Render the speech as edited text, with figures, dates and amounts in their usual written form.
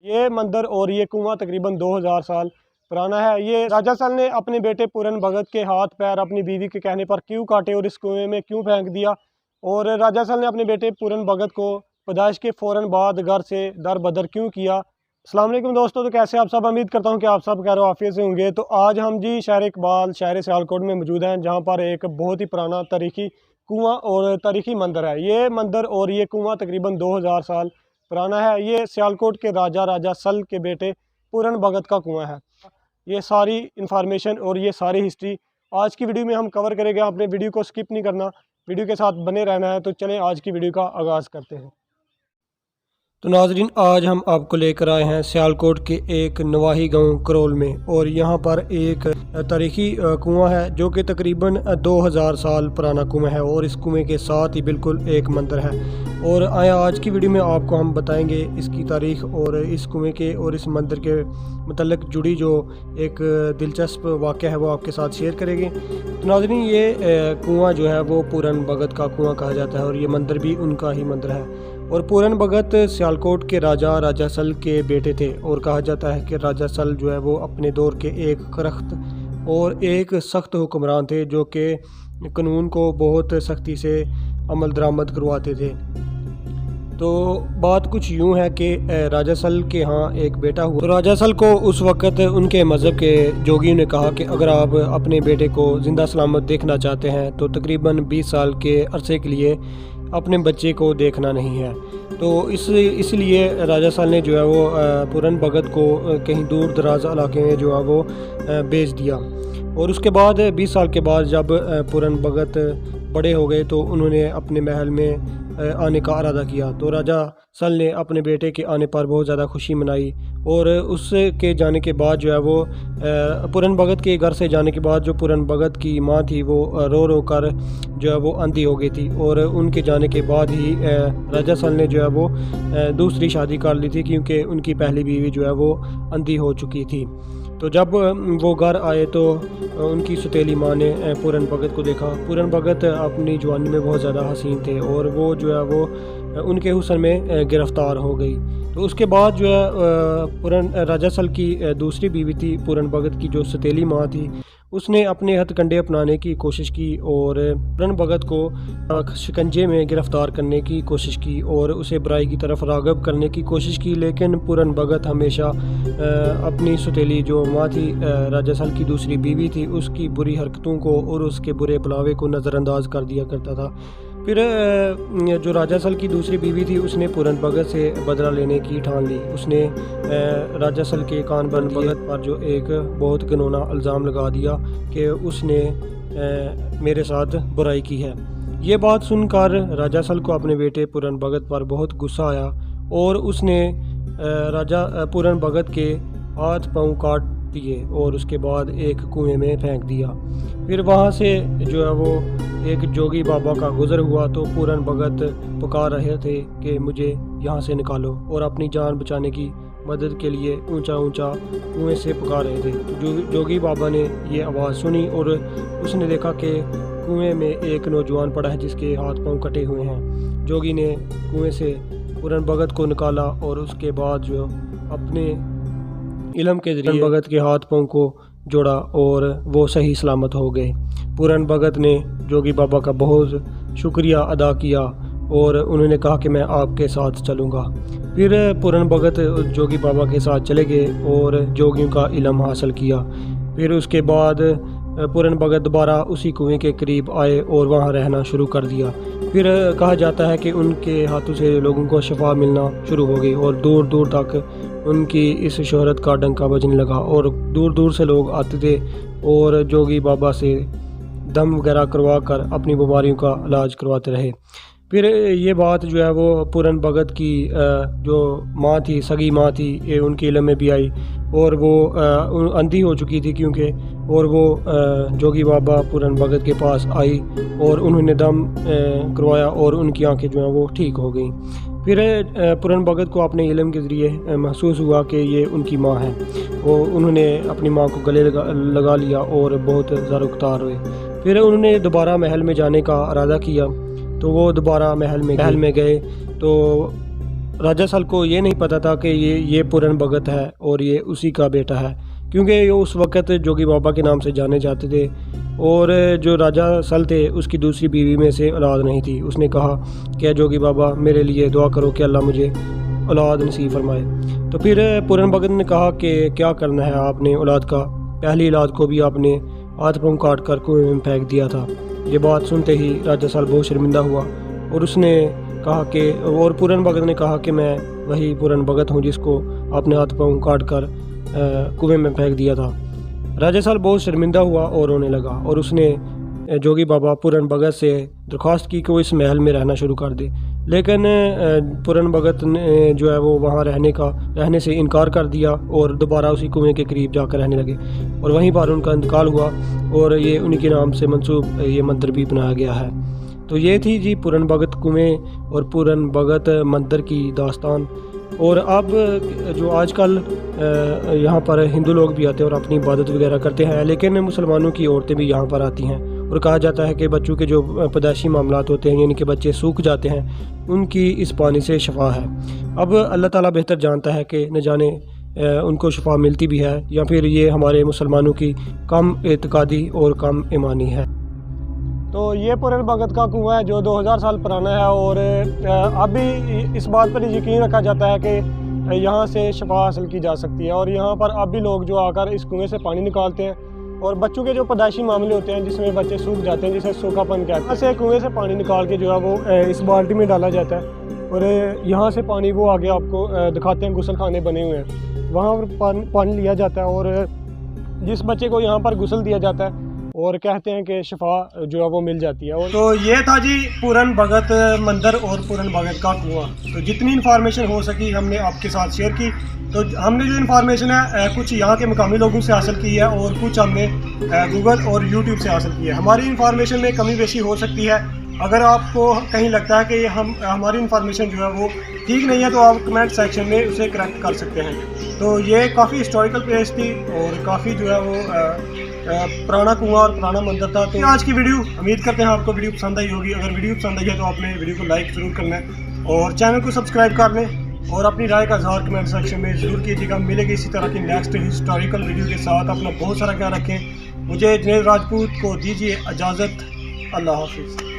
ये मंदिर और ये कुआं तकरीबन 2000 साल पुराना है। ये राजा सल ने अपने बेटे पूरन भगत के हाथ पैर अपनी बीवी के कहने पर क्यों काटे और इस कुएं में क्यों फेंक दिया, और राजा सल ने अपने बेटे पूरन भगत को पैदाइश के फ़ौरन बाद घर से दर बदर क्यों किया। अस्सलाम वालेकुम दोस्तों, तो कैसे आप सब? उम्मीद करता हूँ कि आप सब खैर आफियत से होंगे। तो आज हम जी शहर इकबाल शहर सियालकोट में मौजूद हैं, जहाँ पर एक बहुत ही पुराना तारीखी कुआं और तारीखी मंदिर है। ये मंदिर और ये कुआं तकरीबन 2000 साल पुराना है। ये सियालकोट के राजा सल के बेटे पूरन भगत का कुआं है। ये सारी इन्फॉर्मेशन और ये सारी हिस्ट्री आज की वीडियो में हम कवर करेंगे। आपने वीडियो को स्किप नहीं करना, वीडियो के साथ बने रहना है। तो चलें आज की वीडियो का आगाज़ करते हैं। तो नाजरीन, आज हम आपको लेकर आए हैं सियालकोट के एक नवाही गांव करोल में, और यहाँ पर एक तारीखी कुआं है जो कि तकरीबन 2000 साल पुराना कुआं है, और इस कुएं के साथ ही बिल्कुल एक मंदिर है। और आज की वीडियो में आपको हम बताएंगे इसकी तारीख और इस कुएं के और इस मंदिर के मतलब जुड़ी जो एक दिलचस्प वाक़या है वो आपके साथ शेयर करेंगे। तो नाजरीन, ये कुआं जो है वो पूरन भगत का कुआं कहा जाता है, और ये मंदिर भी उनका ही मंदिर है। और पूरन भगत सियालकोट के राजा सल के बेटे थे, और कहा जाता है कि राजा सल जो है वो अपने दौर के एक करख्त और एक सख्त हुक्मरान थे, जो कि कानून को बहुत सख्ती से अमल दरामद करवाते थे। तो बात कुछ यूँ है कि राजा सल के यहाँ एक बेटा हुआ। तो राजा सल को उस वक़्त उनके मज़हब के जोगियों ने कहा कि अगर आप अपने बेटे को ज़िंदा सलामत देखना चाहते हैं तो तकरीबन 20 साल के अरसे के लिए अपने बच्चे को देखना नहीं है। तो इसलिए राजा सल ने जो है वो पूरन भगत को कहीं दूर दराज इलाके में जो है वो भेज दिया। और उसके बाद 20 साल के बाद जब पूरन भगत बड़े हो गए तो उन्होंने अपने महल में आने का इरादा किया। तो राजा सल ने अपने बेटे के आने पर बहुत ज़्यादा खुशी मनाई, और उसके जाने के बाद जो है वो पूरन भगत के घर से जाने के बाद जो पूरन भगत की माँ थी वो रो रो कर जो है वो अंधी हो गई थी। और उनके जाने के बाद ही राजा सल ने जो है वो दूसरी शादी कर ली थी, क्योंकि उनकी पहली बीवी जो है वो अंधी हो चुकी थी। तो जब वो घर आए तो उनकी सौतेली माँ ने पूरन भगत को देखा। पूरन भगत अपनी जवानी में बहुत ज़्यादा हसीन थे, और वो जो है वो उनके हुस्न में गिरफ़्तार हो गई। तो उसके बाद जो है राजा सल की दूसरी बीवी थी पूरन भगत की, जो सौतेली माँ थी, उसने अपने हथकंडे अपनाने की कोशिश की और पूरन भगत को शिकंजे में गिरफ़्तार करने की कोशिश की और उसे बुराई की तरफ राग़िब करने की कोशिश की। लेकिन पूरन भगत हमेशा अपनी सौतेली जो माँ थी, राजा सल की दूसरी बीवी थी, उसकी बुरी हरकतों को और उसके बुरे बुलावे को नज़रअंदाज कर दिया करता था। फिर जो राजा सल की दूसरी बीवी थी उसने पूरन भगत से बदला लेने की ठान ली। उसने राजा सल के कान पूरन भगत पर जो एक बहुत घिनौना इल्ज़ाम लगा दिया कि उसने मेरे साथ बुराई की है। ये बात सुनकर राजा सल को अपने बेटे पूरन भगत पर बहुत गुस्सा आया, और उसने राजा पूरन भगत के हाथ पाँव काट दिए और उसके बाद एक कुएं में फेंक दिया। फिर वहाँ से जो है वो एक जोगी बाबा का गुज़र हुआ। तो पूरन भगत पुकार रहे थे कि मुझे यहाँ से निकालो, और अपनी जान बचाने की मदद के लिए ऊंचा ऊंचा कुएं से पुकार रहे थे। तो जोगी बाबा ने ये आवाज़ सुनी और उसने देखा कि कुएं में एक नौजवान पड़ा है जिसके हाथ पाँव कटे हुए हैं। जोगी ने कुएं से पूरन भगत को निकाला, और उसके बाद जो अपने इल्म के ज़रिए भगत के हाथ पाँव को जोड़ा और वो सही सलामत हो गए। पूरन भगत ने जोगी बाबा का बहुत शुक्रिया अदा किया और उन्होंने कहा कि मैं आपके साथ चलूँगा। फिर पूरन भगत जोगी बाबा के साथ चले गए और जोगियों का इल्म हासिल किया। फिर उसके बाद पूरन भगत दोबारा उसी कुएं के करीब आए और वहाँ रहना शुरू कर दिया। फिर कहा जाता है कि उनके हाथों से लोगों को शफा मिलना शुरू हो गई, और दूर दूर तक उनकी इस शोहरत का डंका बजने लगा, और दूर दूर से लोग आते थे और जोगी बाबा से दम वगैरह करवा कर अपनी बीमारियों का इलाज करवाते रहे। फिर ये बात जो है वो पूरन भगत की जो माँ थी, सगी माँ थी, ये उनके इल्म में भी आई, और वो अंधी हो चुकी थी क्योंकि, और वो जोगी बाबा पूरन भगत के पास आई और उन्होंने दम करवाया और उनकी आंखें जो हैं वो ठीक हो गई। फिर पूरन भगत को अपने इल्म के ज़रिए महसूस हुआ कि ये उनकी माँ है। वो उन्होंने अपनी माँ को गले लगा लिया और बहुत ज़ारुख्तार हुए। फिर उन्होंने दोबारा महल में जाने का इरादा किया, तो वो दोबारा महल में गए। तो राजा सल को ये नहीं पता था कि ये पूरन भगत है और ये उसी का बेटा है, क्योंकि ये उस वक़्त जोगी बाबा के नाम से जाने जाते थे। और जो राजा सल थे उसकी दूसरी बीवी में से औलाद नहीं थी। उसने कहा कि जोगी बाबा मेरे लिए दुआ करो कि अल्लाह मुझे औलाद नसीब फरमाए। तो फिर पूरन भगत ने कहा कि क्या करना है आपने औलाद का, पहली औलाद को भी आपने हाथ पाँव काट कर कुएं में फेंक दिया था। ये बात सुनते ही राजा सल बहुत शर्मिंदा हुआ और उसने कहा कि और पूरन भगत ने कहा कि मैं वही पूरन भगत हूँ जिसको आपने हाथ पाँव काट कर कुएं में फेंक दिया था। राजा सल बहुत शर्मिंदा हुआ और रोने लगा और उसने जोगी बाबा पूरन भगत से दरख्वास्त की कि वो इस महल में रहना शुरू कर दे। लेकिन पूरन भगत ने जो है वो वहाँ रहने से इनकार कर दिया और दोबारा उसी कुएं के करीब जाकर रहने लगे और वहीं पर उनका इंतकाल हुआ और ये उन्हीं के नाम से मंसूब ये मंदिर भी बनाया गया है। तो ये थी जी पूरन भगत कुएं और पूरन भगत मंदिर की दास्तान। और अब जो आजकल यहाँ पर हिंदू लोग भी आते हैं और अपनी इबादत वगैरह करते हैं, लेकिन मुसलमानों की औरतें भी यहाँ पर आती हैं और कहा जाता है कि बच्चों के जो पैदाइशी मामलात होते हैं यानी कि बच्चे सूख जाते हैं, उनकी इस पानी से शफा है। अब अल्लाह ताला बेहतर जानता है कि न जाने उनको शफा मिलती भी है या फिर ये हमारे मुसलमानों की कम एतकादी और कम ईमानी है। तो ये पूरन भगत का कुआं है जो 2000 साल पुराना है और अभी इस बात पर यकीन रखा जाता है कि यहाँ से शफा हासिल की जा सकती है। और यहाँ पर अब भी लोग जो आकर इस कुएं से पानी निकालते हैं और बच्चों के जो पैदाइशी मामले होते हैं जिसमें बच्चे सूख जाते हैं, जिसे सूखापन कहते हैं, यहाँ से कुएं से पानी निकाल के जो है वो इस बाल्टी में डाला जाता है और यहाँ से पानी वो आगे आपको दिखाते हैं, गुसल खाने बने हुए हैं, वहाँ पर पानी लिया जाता है और जिस बच्चे को यहाँ पर गुसल दिया जाता है और कहते हैं कि शफा जो है वो मिल जाती है। और तो ये था जी पूरन भगत मंदिर और पूरन भगत का कुआं। तो जितनी इन्फॉर्मेशन हो सकी हमने आपके साथ शेयर की। तो हमने जो इन्फॉर्मेशन है कुछ यहाँ के मकामी लोगों से हासिल की है और कुछ हमने गूगल और यूट्यूब से हासिल की है। हमारी इन्फॉर्मेशन में कमी बेशी हो सकती है। अगर आपको कहीं लगता है कि हमारी इन्फॉर्मेशन जो है वो ठीक नहीं है तो आप कमेंट सेक्शन में उसे करेक्ट कर सकते हैं। तो ये काफ़ी हिस्टोरिकल प्लेस थी और काफ़ी जो है वो पुराना कुआं और पुराना मंदिर था। तो आज की वीडियो उम्मीद करते हैं आपको वीडियो पसंद आई होगी। अगर वीडियो पसंद आई है तो आपने वीडियो को लाइक ज़रूर करना है और चैनल को सब्सक्राइब कर लें और अपनी राय का इज़हार कमेंट सेक्शन में ज़रूर कीजिएगा। मिलेगी इसी तरह की नेक्स्ट हिस्टोरिकल वीडियो के साथ। अपना बहुत सारा ख्याल रखें। मुझे जुनैद राजपूत को दीजिए इजाज़त। अल्लाह हाफिज़।